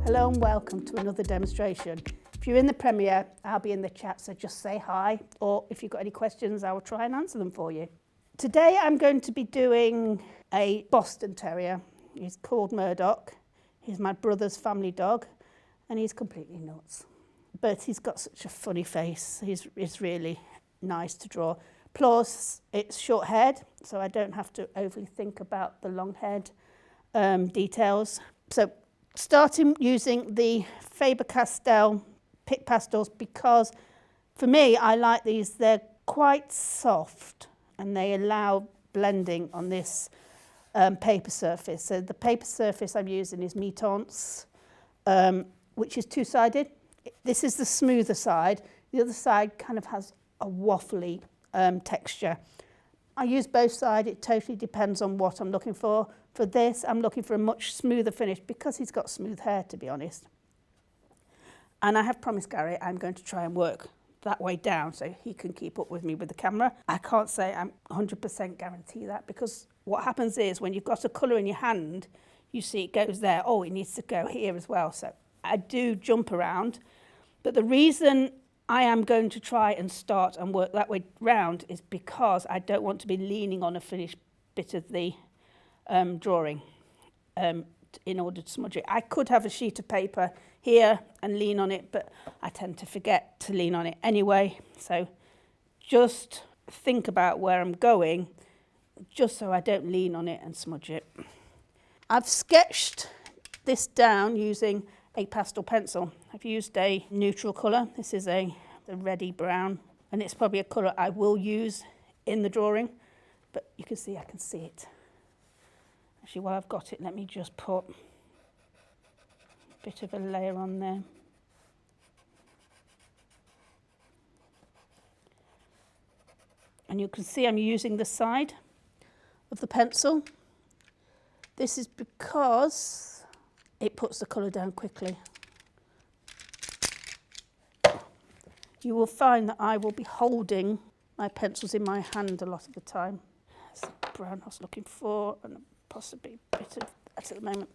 Hello and welcome to another demonstration. If you're in the premiere, I'll be in the chat, so just say hi, or if you've got any questions, I will try and answer them for you. Today I'm going to be doing a Boston Terrier. He's called Murdoch. He's my brother's family dog, and he's completely nuts. But he's got such a funny face. He's really nice to draw. Plus, it's short-haired, so I don't have to overly think about the long-haired details. So, starting using the Faber-Castell Pitt Pastels, because for me, I like these. They're quite soft and they allow blending on this paper surface. So the paper surface I'm using is Mitons, which is two-sided. This is the smoother side. The other side kind of has a waffly texture. I use both sides. It totally depends on what I'm looking for. For this, I'm looking for a much smoother finish because he's got smooth hair, to be honest. And I have promised Gary I'm going to try and work that way down so he can keep up with me with the camera. I can't say I'm 100% guarantee that, because what happens is when you've got a colour in your hand, you see it goes there. Oh, it needs to go here as well. So I do jump around. But the reason I am going to try and start and work that way round is because I don't want to be leaning on a finished bit of the drawing in order to smudge it. I could have a sheet of paper here and lean on it, but I tend to forget to lean on it anyway. So just think about where I'm going, just so I don't lean on it and smudge it. I've sketched this down using a pastel pencil. I've used a neutral colour. This is a reddy brown, and it's probably a colour I will use in the drawing, but you can see I can see it. Actually, while I've got it, let me just put a bit of a layer on there. And you can see I'm using the side of the pencil. This is because it puts the colour down quickly. You will find that I will be holding my pencils in my hand a lot of the time. That's the brown I was looking for, and possibly a bit of that at the moment.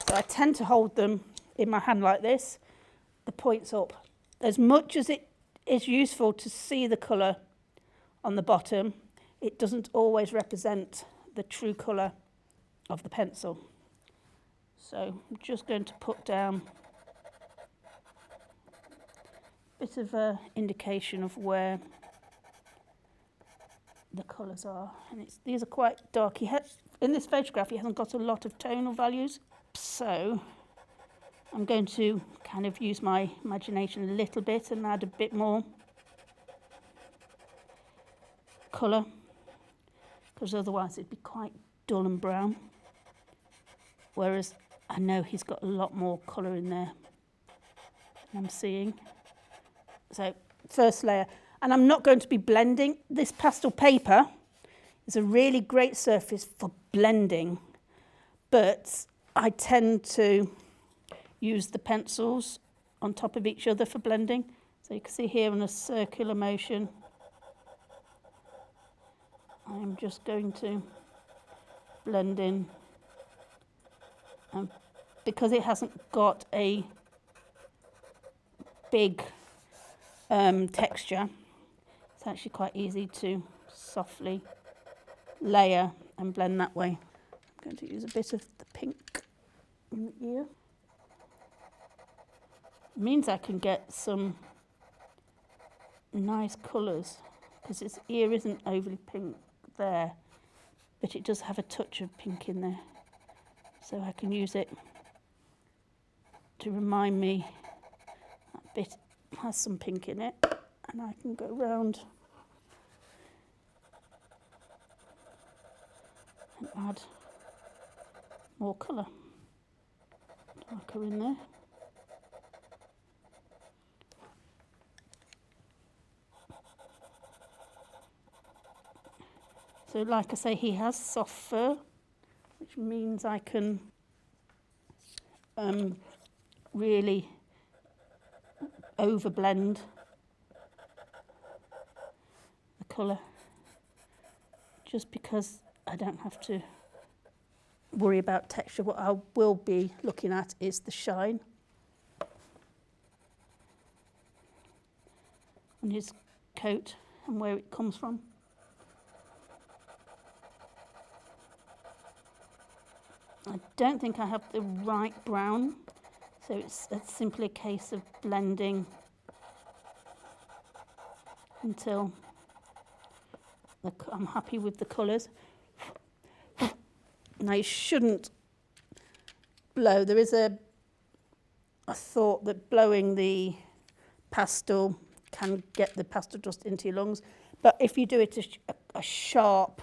So I tend to hold them in my hand like this, the points up. As much as it is useful to see the colour on the bottom, it doesn't always represent the true colour of the pencil. So I'm just going to put down a bit of an indication of where the colours are. And these are quite dark. In this photograph, he hasn't got a lot of tonal values. So I'm going to kind of use my imagination a little bit and add a bit more colour, because otherwise it'd be quite dull and brown. Whereas I know he's got a lot more colour in there than I'm seeing. So first layer. And I'm not going to be blending. This pastel paper is a really great surface for blending, but I tend to use the pencils on top of each other for blending. So you can see here in a circular motion, I'm just going to blend in. Because it hasn't got a big texture, it's actually quite easy to softly layer and blend that way. I'm going to use a bit of the pink in the ear. It means I can get some nice colours, because his ear isn't overly pink there, but it does have a touch of pink in there. So I can use it to remind me that bit has some pink in it, and I can go round and add more colour, darker in there. So like I say, he has soft fur, which means I can really overblend the colour, just because I don't have to worry about texture. What I will be looking at is the shine on his coat and where it comes from. I don't think I have the right brown, so it's simply a case of blending until I'm happy with the colours. Now you shouldn't blow. There is a thought that blowing the pastel can get the pastel dust into your lungs, but if you do it a sharp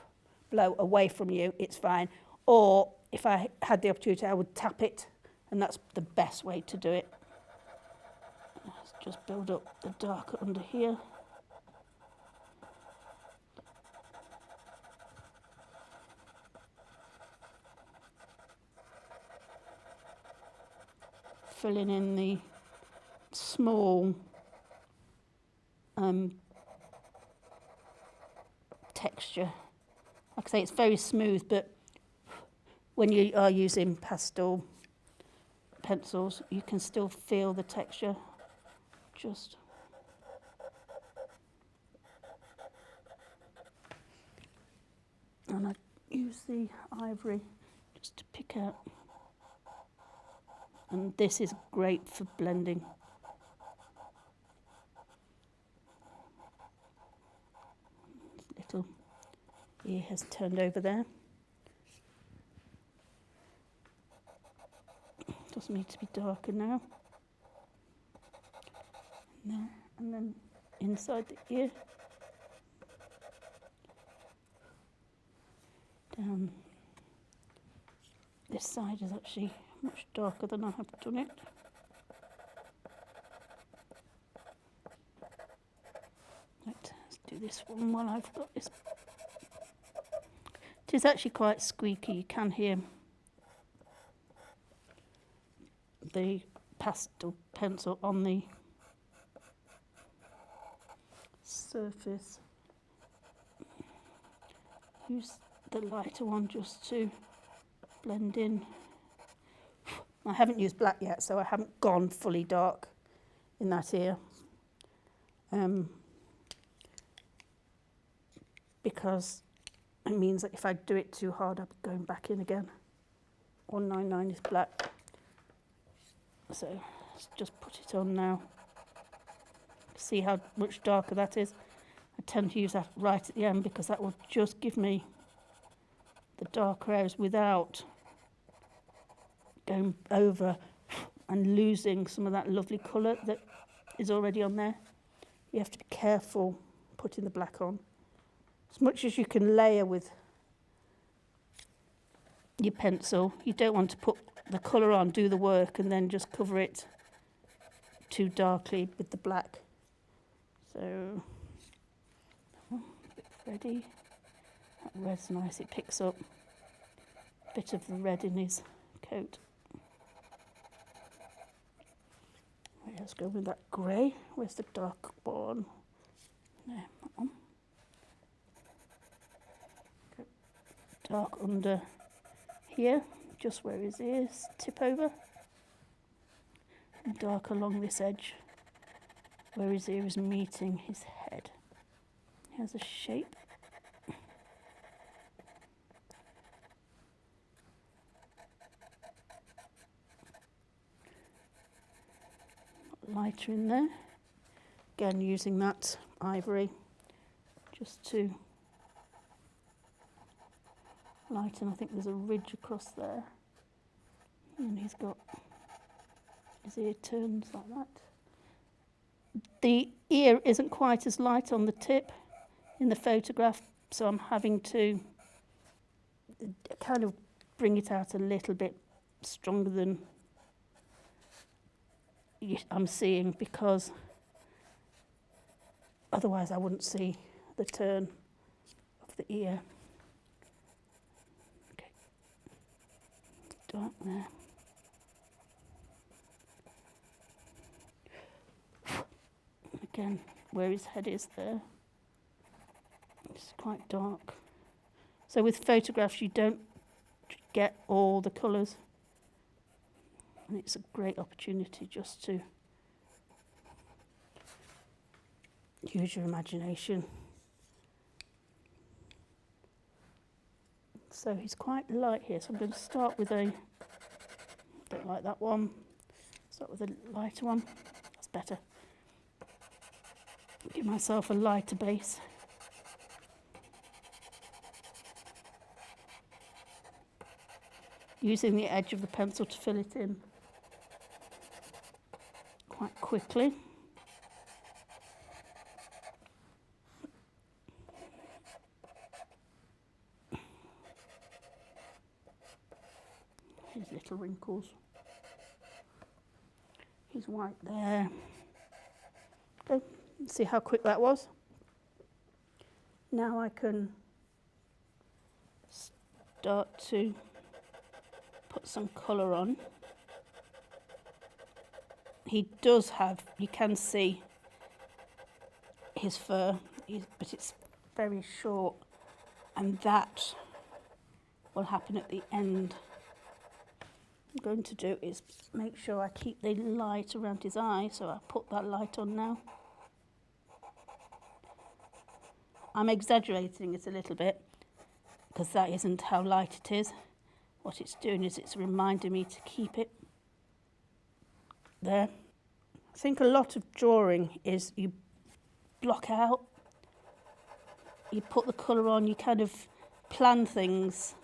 blow away from you, it's fine. Or if I had the opportunity, I would tap it, and that's the best way to do it. Let's just build up the darker under here. Filling in the small texture. Like I say, it's very smooth, but when you are using pastel pencils, you can still feel the texture. Just and I use the ivory just to pick out. And this is great for blending. Little ear has turned over there. Doesn't need to be darker now. There, and then inside the ear. Down. This side is actually much darker than I have done it. Right, let's do this one while I've got this. It is actually quite squeaky. You can hear the pastel pencil on the surface. Use the lighter one just to blend in. I haven't used black yet, so I haven't gone fully dark in that ear. Because it means that if I do it too hard, I'm going back in again. 199 is black. So let's just put it on now. See how much darker that is. I tend to use that right at the end because that will just give me the darker areas without going over and losing some of that lovely colour that is already on there. You have to be careful putting the black on. As much as you can layer with your pencil, you don't want to put the colour on, do the work, and then just cover it too darkly with the black. So, ready. That red's nice, it picks up a bit of the red in his coat. Right, let's go with that grey. Where's the dark one? There, that one. Go dark under here, just where his ears tip over. And dark along this edge, where his ear is meeting his head. He has a shape. Lighter in there. Again, using that ivory just to lighten. I think there's a ridge across there. And he's got his ear turns like that. The ear isn't quite as light on the tip in the photograph, so I'm having to kind of bring it out a little bit stronger than I'm seeing, because otherwise I wouldn't see the turn of the ear. Okay, dark there. Again, where his head is there, it's quite dark. So with photographs, you don't get all the colours. And it's a great opportunity just to use your imagination. So he's quite light here, so I'm going to start with a, don't like that one, start with a lighter one, that's better. Give myself a lighter base. Using the edge of the pencil to fill it in quite quickly. His little wrinkles. His white there. Okay, see how quick that was? Now I can start to put some colour on. He does have, you can see his fur, but it's very short, and that will happen at the end. What I'm going to do is make sure I keep the light around his eye, so I'll put that light on now. I'm exaggerating it a little bit, because that isn't how light it is. What it's doing is it's reminding me to keep it there. I think a lot of drawing is you block out, you put the colour on, you kind of plan things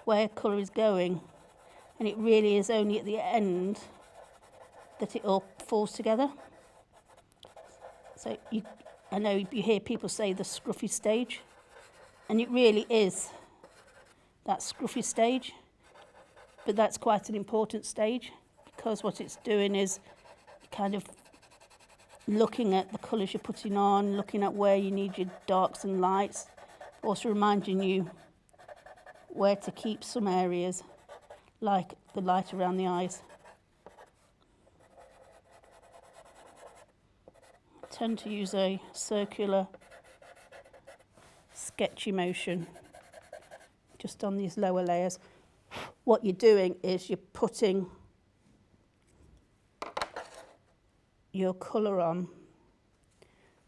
where colour is going, and it really is only at the end that it all falls together. So I know you hear people say the scruffy stage, and it really is that scruffy stage, but that's quite an important stage, because what it's doing is kind of looking at the colours you're putting on, looking at where you need your darks and lights, also reminding you where to keep some areas, like the light around the eyes. I tend to use a circular sketchy motion just on these lower layers. What you're doing is you're putting your colour on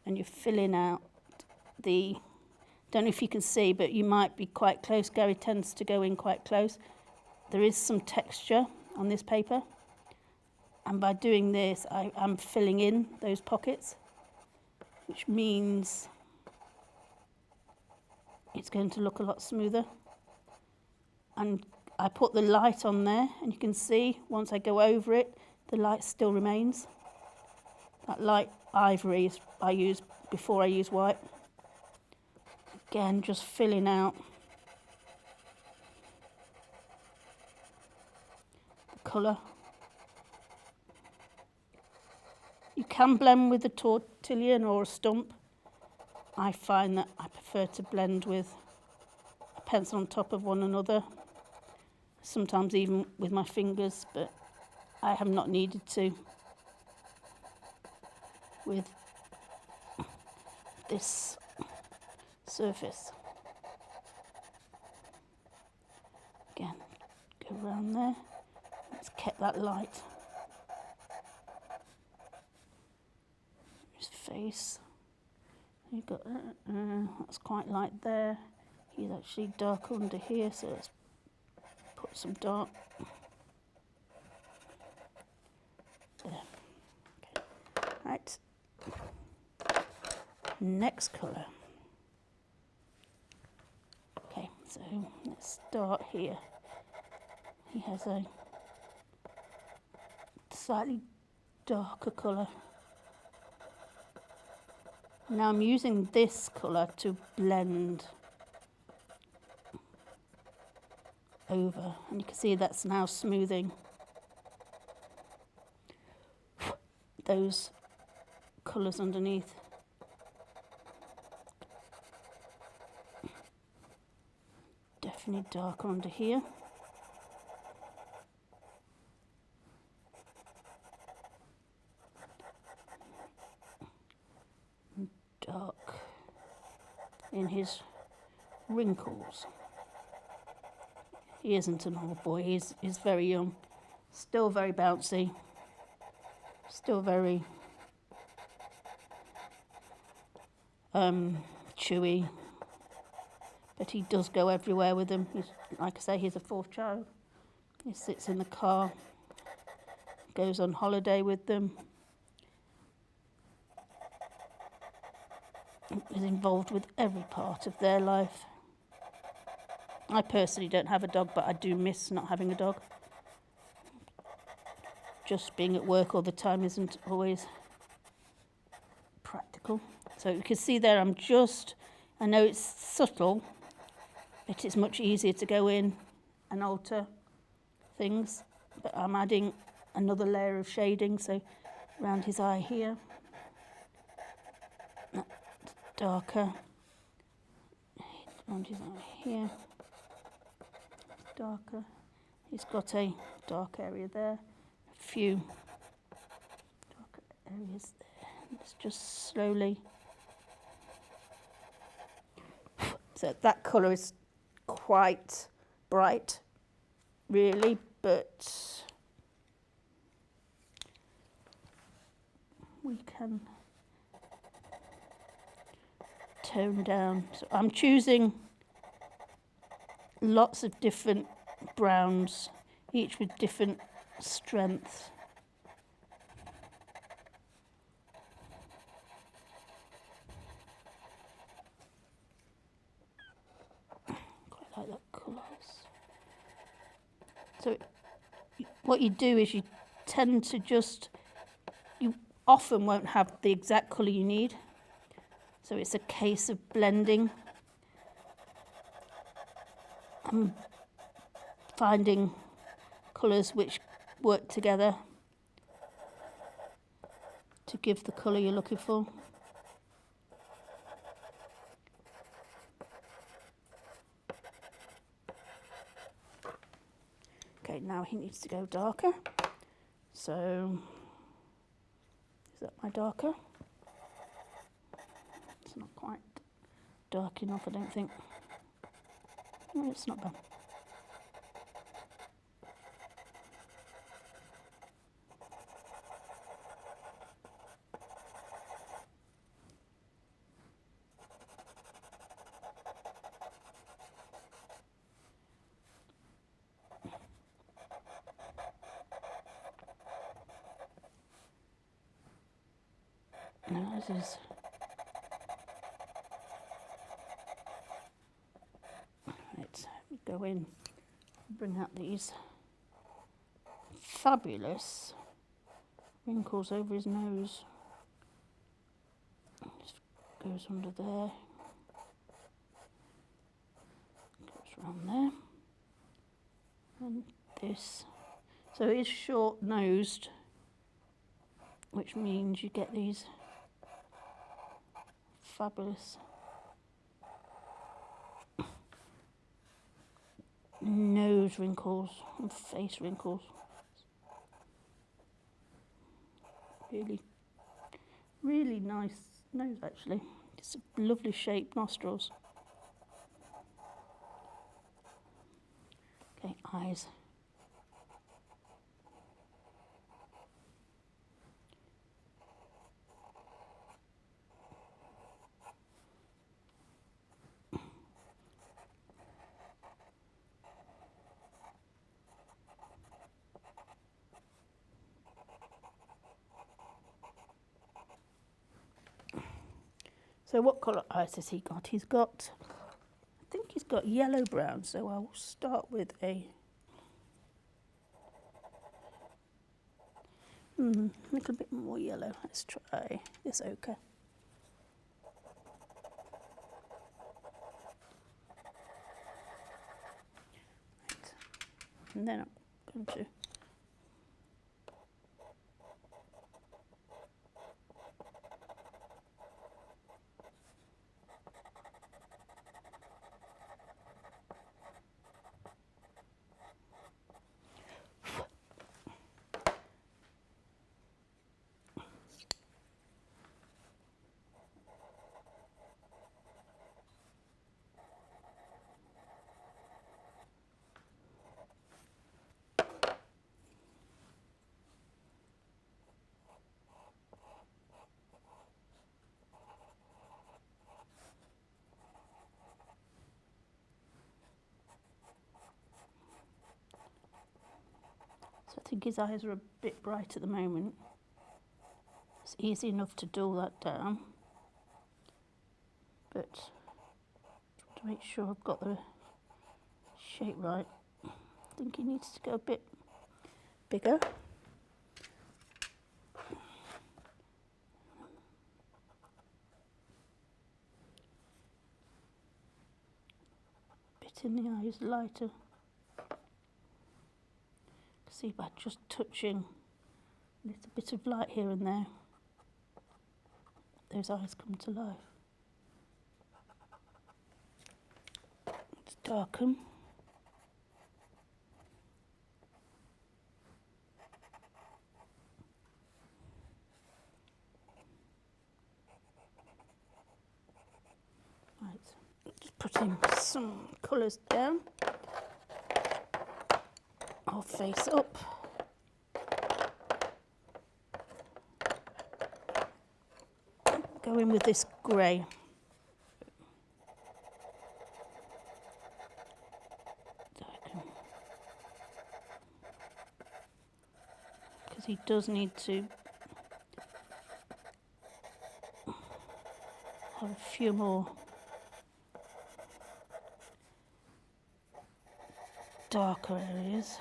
and you're filling out the, don't know if you can see, but you might be quite close. Gary tends to go in quite close. There is some texture on this paper, and by doing this I'm filling in those pockets, which means it's going to look a lot smoother. And I put the light on there, and you can see once I go over it, the light still remains. That light ivory I use before I use white. Again, just filling out the colour. You can blend with a tortillon or a stump. I find that I prefer to blend with a pencil on top of one another, sometimes even with my fingers, but I have not needed to with this surface. Again, go around there. Let's keep that light. His face. You've got that's quite light there. He's actually dark under here, so let's put some dark there. Okay. Right. Next colour. Okay, so let's start here. He has a slightly darker colour. Now I'm using this colour to blend over, and you can see that's now smoothing those colours underneath. Definitely darker under here. And dark in his wrinkles. He isn't an old boy, he's very young. Still very bouncy. Still very chewy. But he does go everywhere with them. He's, like I say, he's a fourth child. He sits in the car, goes on holiday with them. Is involved with every part of their life. I personally don't have a dog, but I do miss not having a dog. Just being at work all the time isn't always practical. So you can see there I know it's subtle, but it's much easier to go in and alter things. But I'm adding another layer of shading, so around his eye here. That's darker. Around his eye here. Darker. He's got a dark area there. A few darker areas there. Let's just slowly. So that colour is quite bright, really, but we can tone down. So I'm choosing lots of different browns, each with different strengths. Quite like that colour. So what you do is you tend to you often won't have the exact colour you need. So it's a case of blending. I'm finding colours which work together to give the colour you're looking for. Okay, now he needs to go darker. So, is that my darker? It's not quite dark enough, I don't think. No, it's not bad. No, this is. Right, we go in, bring out these fabulous wrinkles over his nose. Just goes under there, goes around there, and this. So it is short-nosed, which means you get these fabulous nose wrinkles and face wrinkles. Really, really nice nose actually. It's a lovely shaped nostrils. Okay, eyes. So what colour eyes has he got? I think he's got yellow brown, so I'll start with a little bit more yellow. Let's try this ochre. Right. And then I'm going to I think his eyes are a bit bright at the moment. It's easy enough to dull that down, but to make sure I've got the shape right, I think he needs to go a bit bigger. Bit in the eyes lighter. See, by just touching a little bit of light here and there, those eyes come to life. Let's darken. Right, just putting some colours down. I'll face up. Go in with this grey. Because he does need to have a few more darker areas.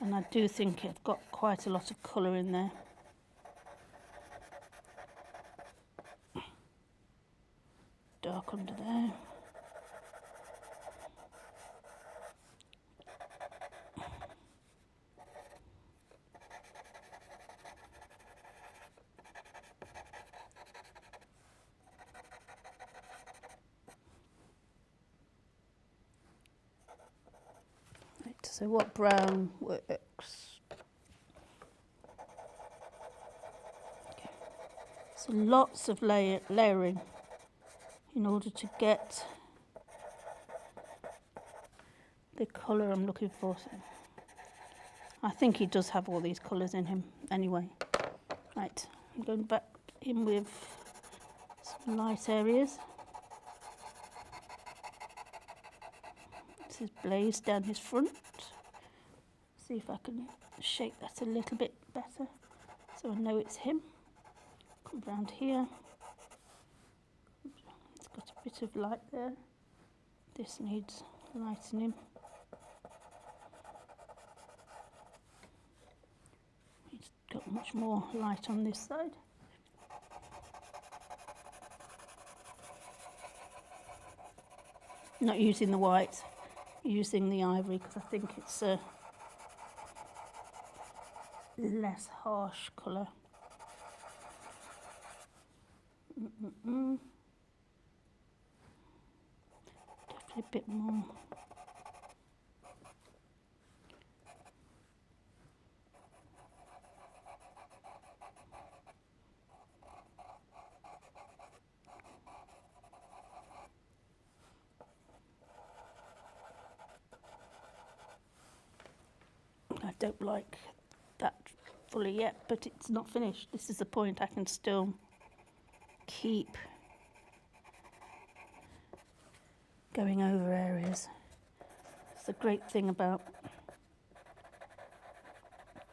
And I do think I've got quite a lot of colour in there. Dark under there. Right, so what brown works? So lots of layering in order to get the colour I'm looking for. So I think he does have all these colours in him anyway. Right, I'm going back in with some light areas. This is blaze down his front. See if I can shape that a little bit better so I know it's him. Come round here. It's got a bit of light there. This needs lightening. It's got much more light on this side. Not using the white, using the ivory because I think it's a less harsh colour. Definitely a bit more. I don't like that fully yet, but it's not finished. This is the point. I can still keep going over areas. It's the great thing about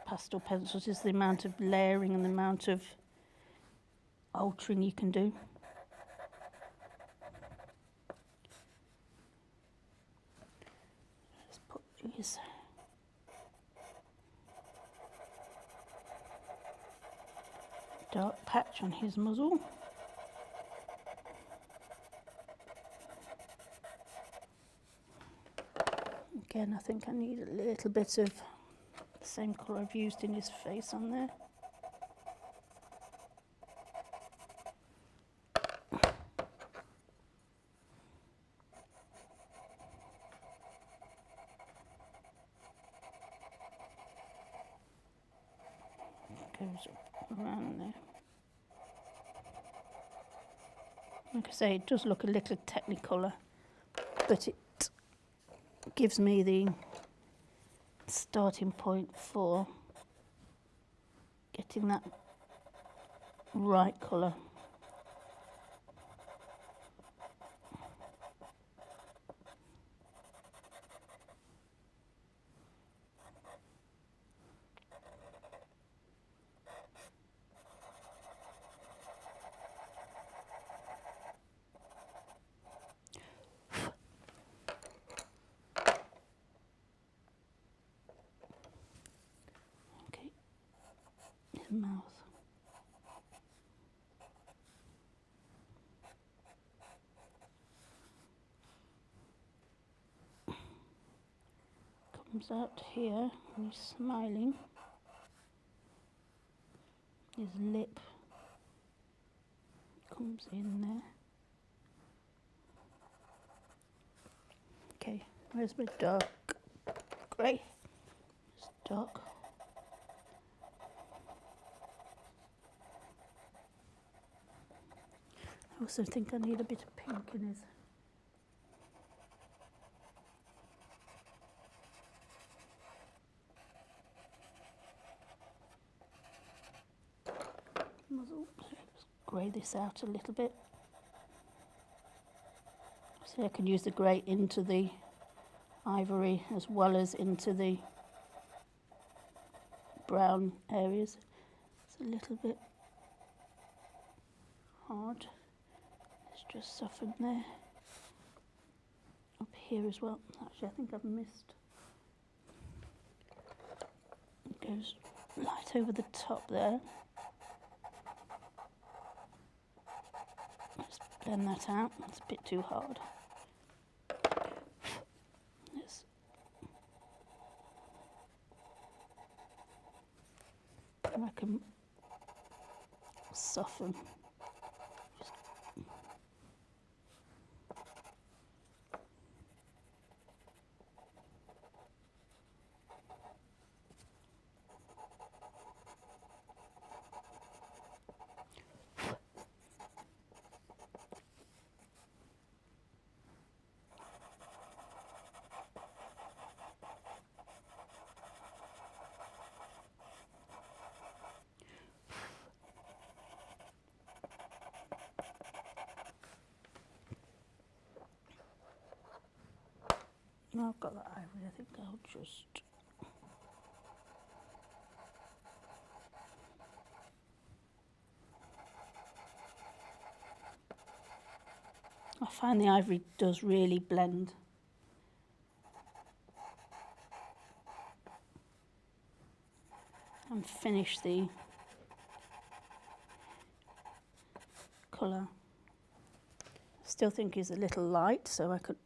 pastel pencils is the amount of layering and the amount of altering you can do. Let's put these dark patch on his muzzle. Again, I think I need a little bit of the same colour I've used in his face on there. Goes up around there. Like I say, it does look a little technicolor, but it gives me the starting point for getting that right colour. mouth. Comes out here and he's smiling. His lip comes in there. Okay, where's my dark grey? It's dark. I also think I need a bit of pink in his. Muzzle. Let's grey this out a little bit. So I can use the grey into the ivory as well as into the brown areas. It's a little bit hard. Let's just soften there. Up here as well. Actually, I think I've missed. It goes light over the top there. Just blend that out. It's a bit too hard. Yes. And I can soften. Now I've got that ivory, I think I'll just I find the ivory does really blend. And finish the colour. Still think it's a little light, so I could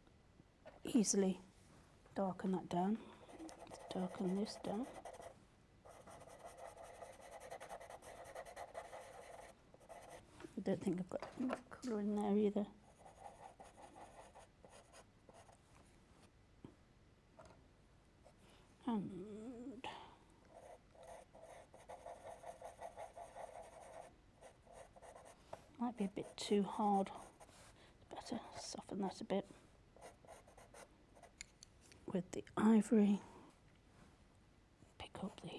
easily darken that down. Let's darken this down. I don't think I've got enough colour in there either. And might be a bit too hard. It's better soften that a bit with the ivory. Pick up the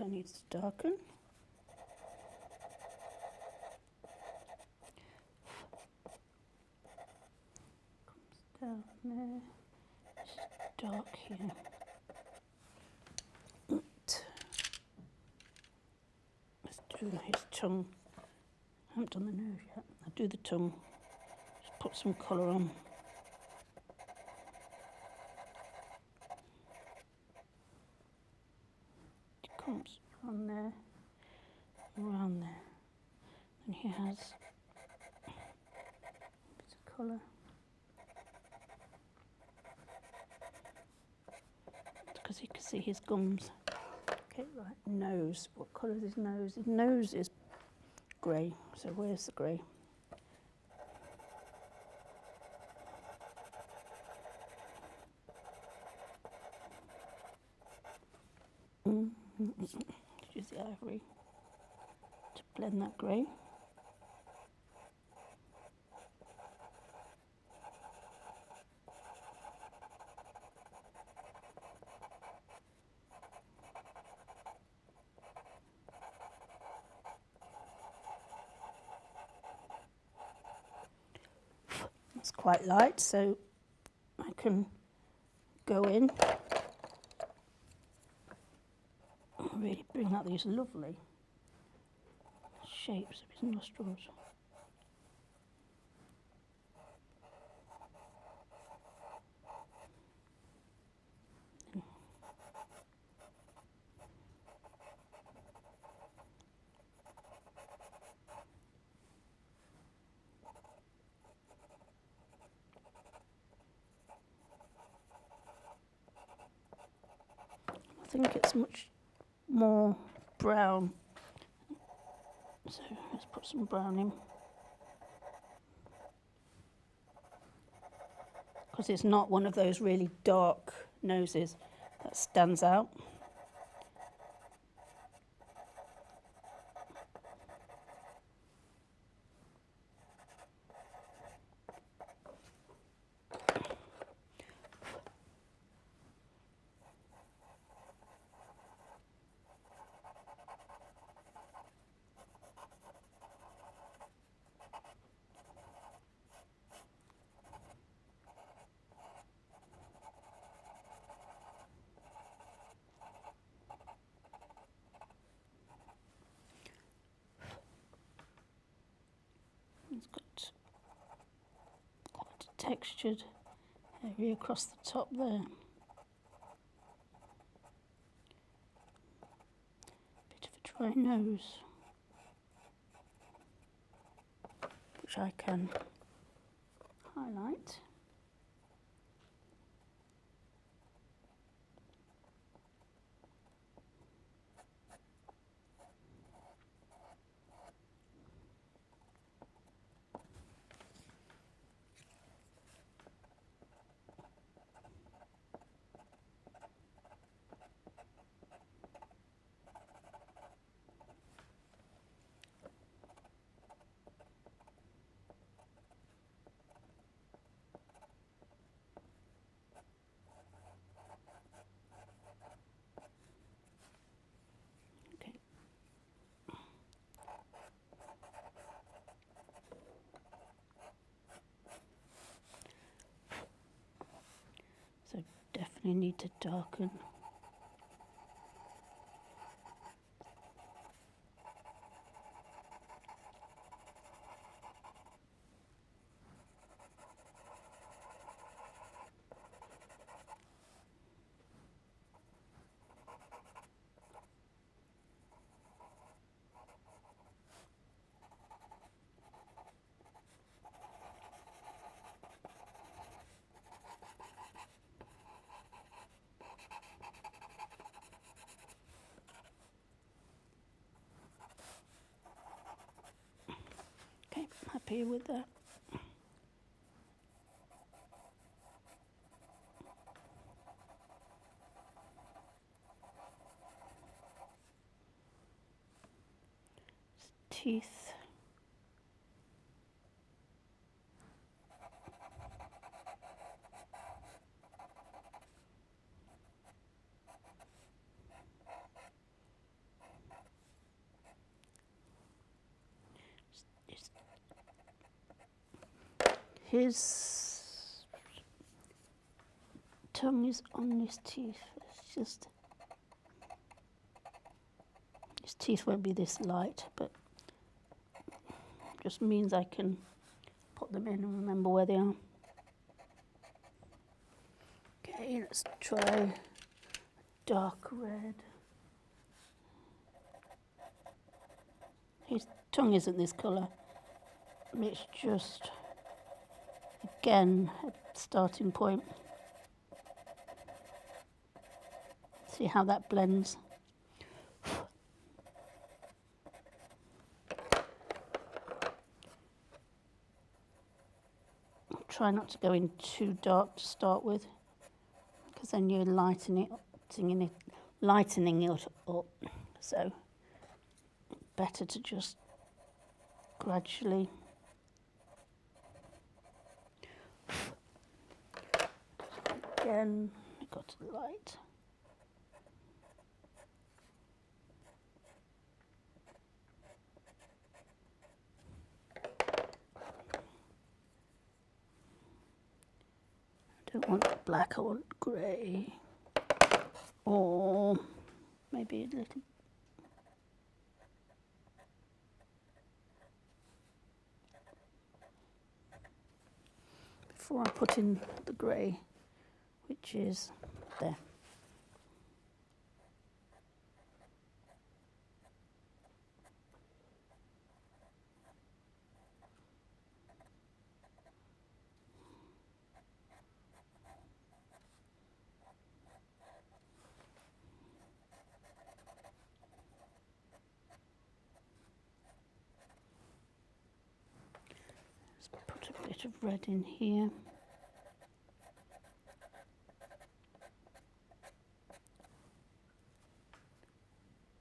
that needs to darken. Comes down there. It's dark here. Let's do his tongue. I haven't done the nose yet. I'll do the tongue. Just put some colour on. Comes on there, around there, and he has a bit of colour. Because you can see his gums. Okay, right, nose. What colour is his nose? His nose is grey, so where's the grey? Use the ivory to blend that grey. It's quite light, so can go in. Really bring out these lovely shapes of his nostrils. I think it's much more brown, so let's put some brown in, because it's not one of those really dark noses that stands out. It's got quite a textured area across the top there. Bit of a dry nose, which I can highlight. So definitely need to darken. Okay, happy with that. Teeth. His tongue is on his teeth. It's just his teeth won't be this light, but just means I can put them in and remember where they are. Okay, let's try dark red. His tongue isn't this colour. It's just, again, a starting point. See how that blends. Try not to go in too dark to start with, because then you're lightening it up. So better to just gradually. Again, I got to the light. Don't want black, I want grey. Or maybe a little. Before I put in the grey, which is there. Put a bit of red in here.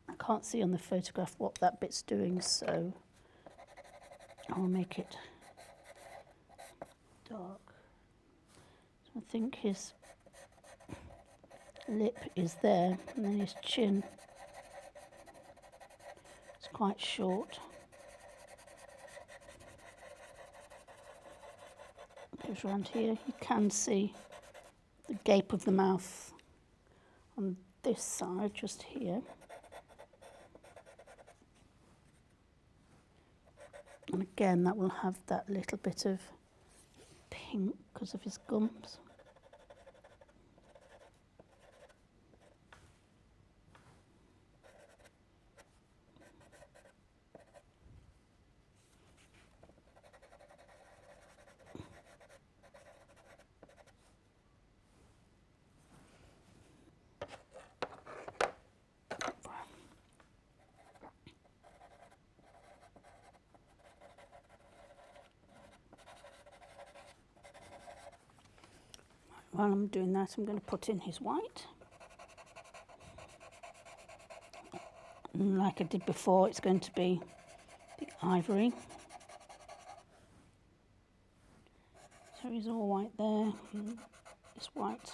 I can't see on the photograph what that bit's doing, so I'll make it dark. So I think his lip is there, and then his chin is quite short. Goes around here. You can see the gape of the mouth on this side, just here. And again, that will have that little bit of pink because of his gums. While I'm doing that, I'm going to put in his white. And like I did before, it's going to be the ivory. So he's all white there, and it's white.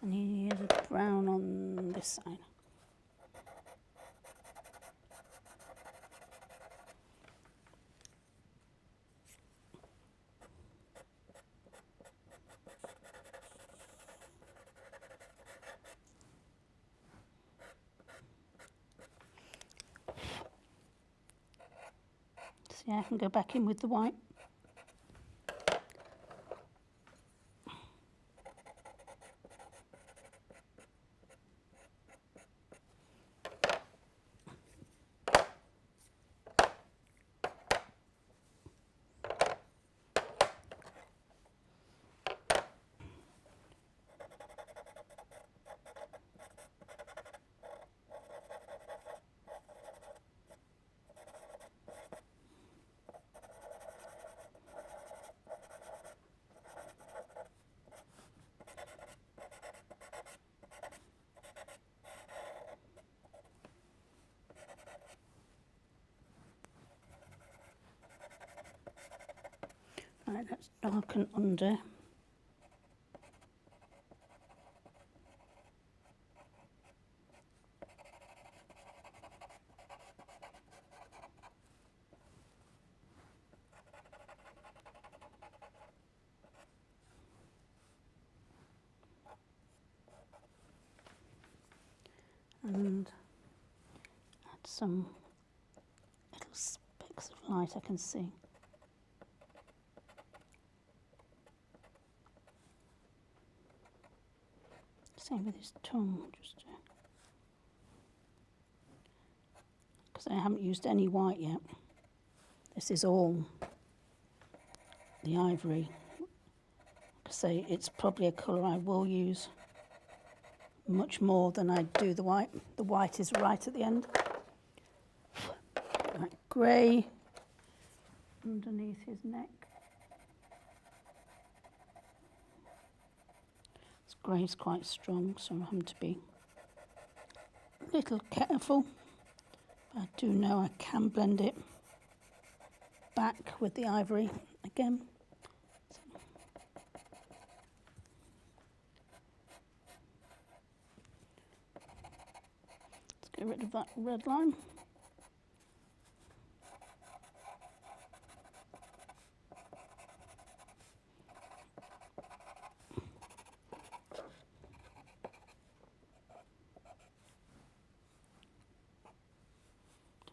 And he has a brown on this side. See, I can go back in with the white. Right, let's darken under. And add some little specks of light I can see. Same with his tongue, just because I haven't used any white yet. This is all the ivory. Like I say, it's probably a colour I will use much more than I do the white. The white is right at the end. Like grey underneath his neck. Grey's quite strong, so I'm having to be a little careful. But I do know I can blend it back with the ivory again. Get rid of that red line.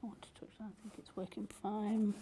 Don't want to touch that, I think it's working fine.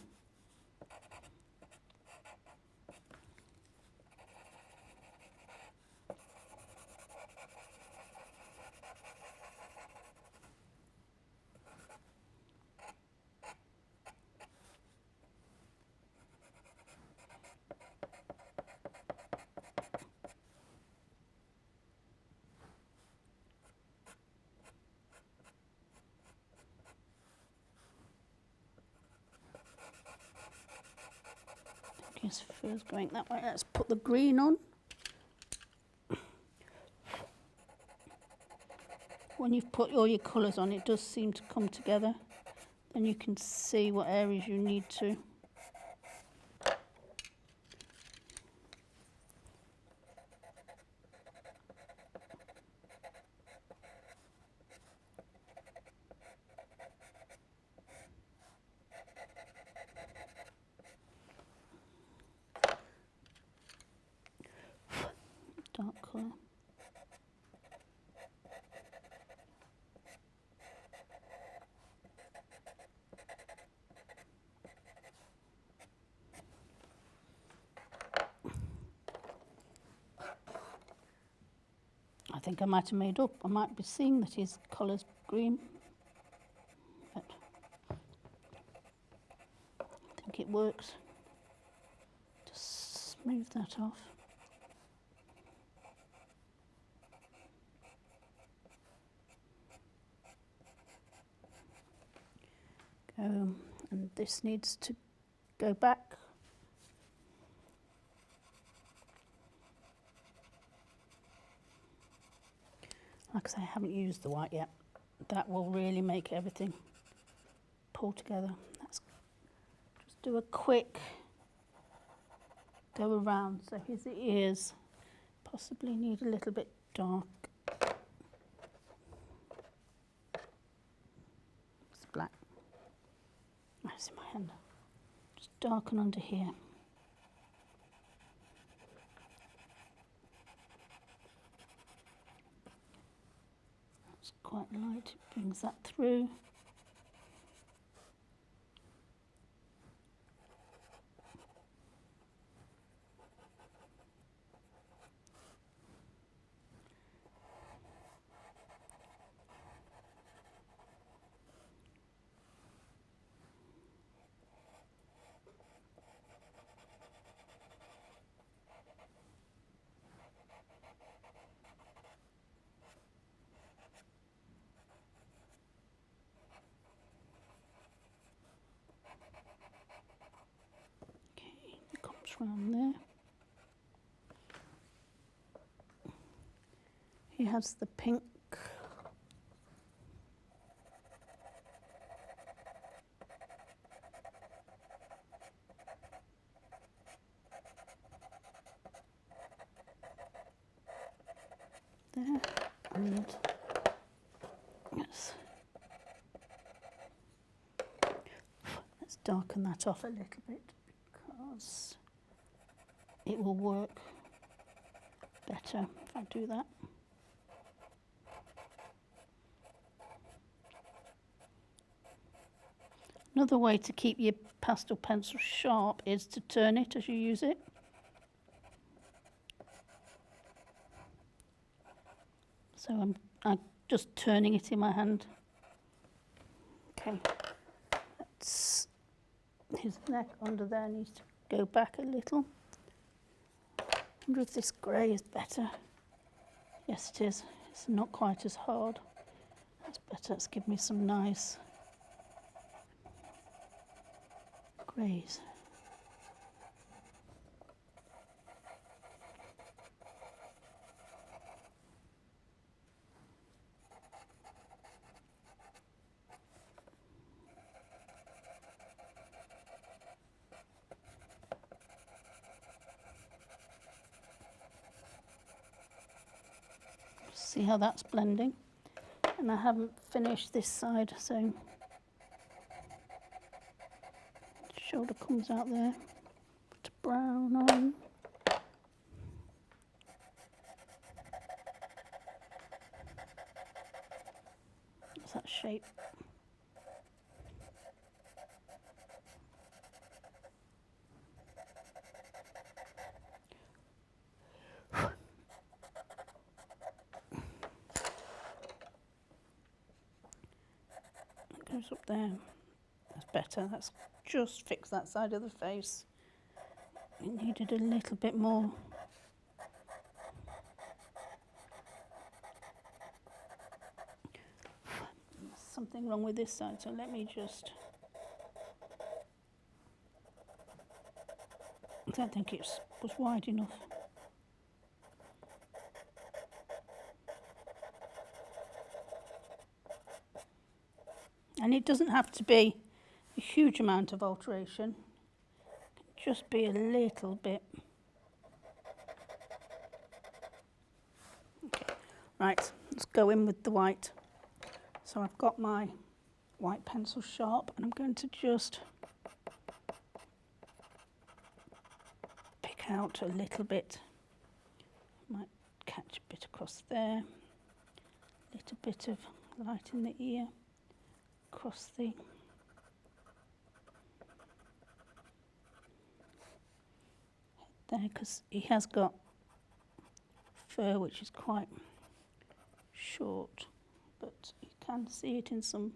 Yes, feels going that way. Let's put the green on. When you've put all your colours on, it does seem to come together. Then you can see what areas you need to. Dark colour. I think I might have made up. I might be seeing that his colour's green. But I think it works. Just smooth that off. And this needs to go back. Like I say, I haven't used the white yet. That will really make everything pull together. Let's just do a quick go around. So here's the ears. Possibly need a little bit dark. It's black. That's in my hand. Just darken under here. That's quite light. It brings that through. Around there. He has the pink. There, and yes. Let's darken that off a little bit because it will work better if I do that. Another way to keep your pastel pencil sharp is to turn it as you use it. So I'm just turning it in my hand. Okay, his neck under there needs to go back a little. I wonder if this grey is better. Yes, it is. It's not quite as hard. That's better. It's give me some nice greys. See how that's blending. And I haven't finished this side, so shoulder comes out there. Put a brown on. What's that shape? That goes up there. That's better. That's just fix that side of the face. It needed a little bit more. There's something wrong with this side, so let me just... I don't think it was wide enough. And it doesn't have to be a huge amount of alteration. It can just be a little bit. Okay. Right, let's go in with the white. So I've got my white pencil sharp, and I'm going to just pick out a little bit. Might catch a bit across there. A little bit of light in the ear. Across the head there, because he has got fur which is quite short, but you can see it in some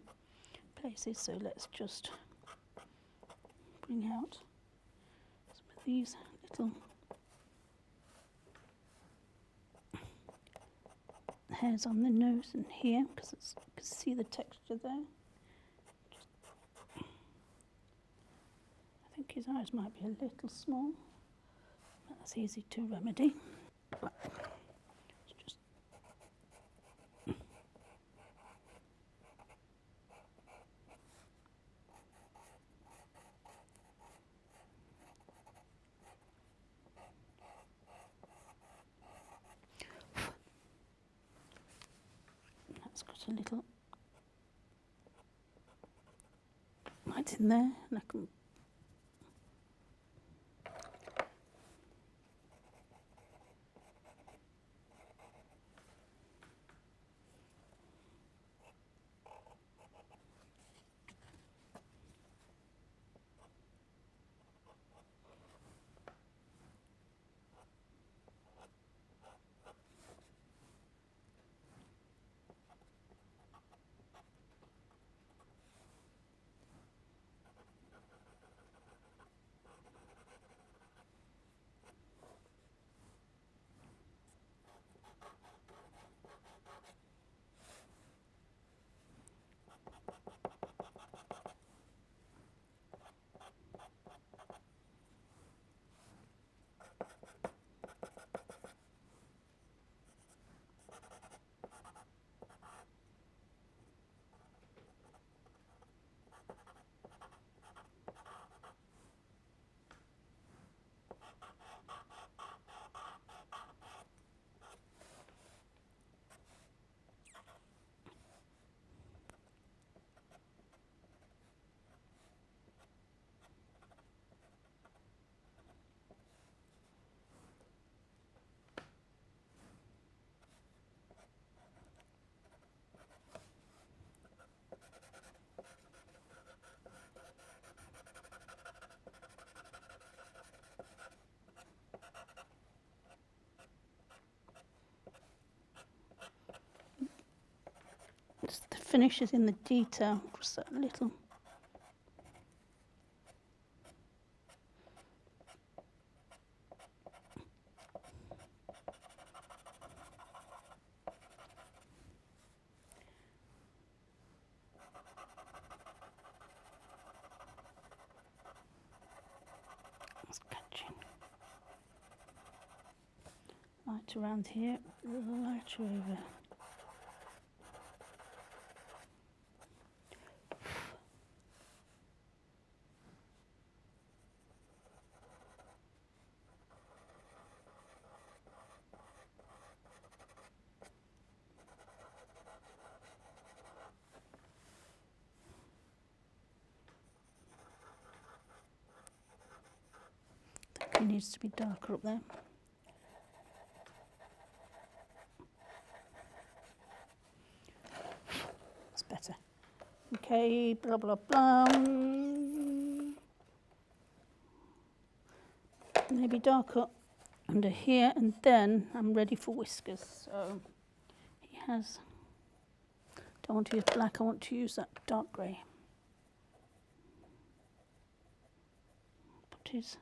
places, so let's just bring out some of these little hairs on the nose and here, because you can see the texture there. I think his eyes might be a little small. That's easy to remedy. Let's just that's got a little light in there, and I can the finish is in the detail, just that little. It's catching. Light around here, light over. It needs to be darker up there. That's better. Okay, blah, blah, blah. Maybe darker under here, and then I'm ready for whiskers. So he has, don't want to use black, I want to use that dark grey. Put his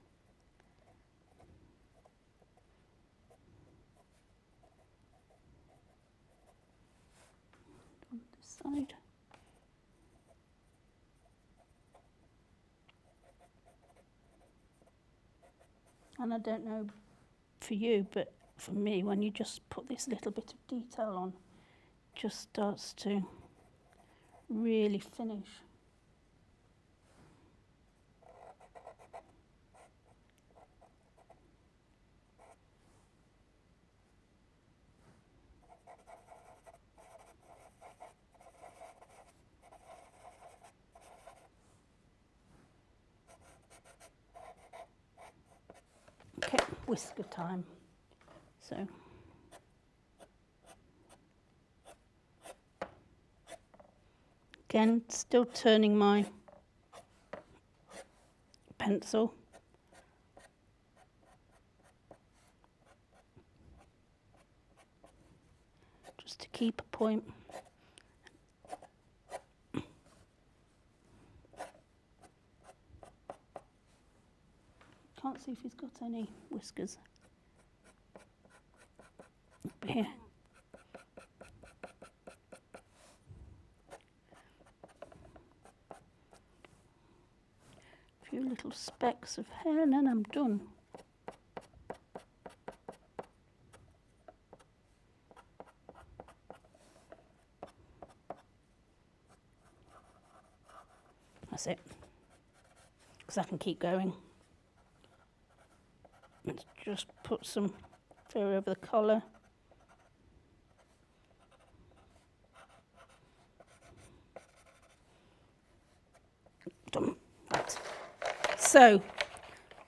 on this side. And I don't know for you, but for me, when you just put this little bit of detail on, it just starts to really finish. Okay, whisker time. So again, still turning my pencil. Just to keep a point. Can't see if he's got any whiskers up here. A few little specks of hair and then I'm done. That's it, because I can keep going. Let's just put some fur over the collar. Done. Right. So,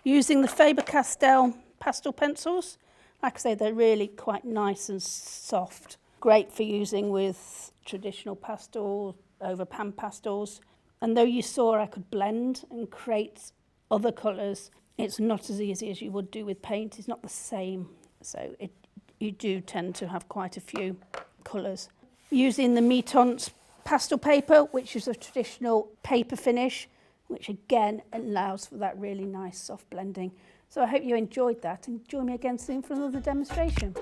using the Faber-Castell pastel pencils, like I say, they're really quite nice and soft. Great for using with traditional pastel, over pan pastels. And though you saw I could blend and create other colours, it's not as easy as you would do with paint. It's not the same, so you do tend to have quite a few colours. Using the Meton's pastel paper, which is a traditional paper finish, which again allows for that really nice soft blending. So I hope you enjoyed that, and join me again soon for another demonstration.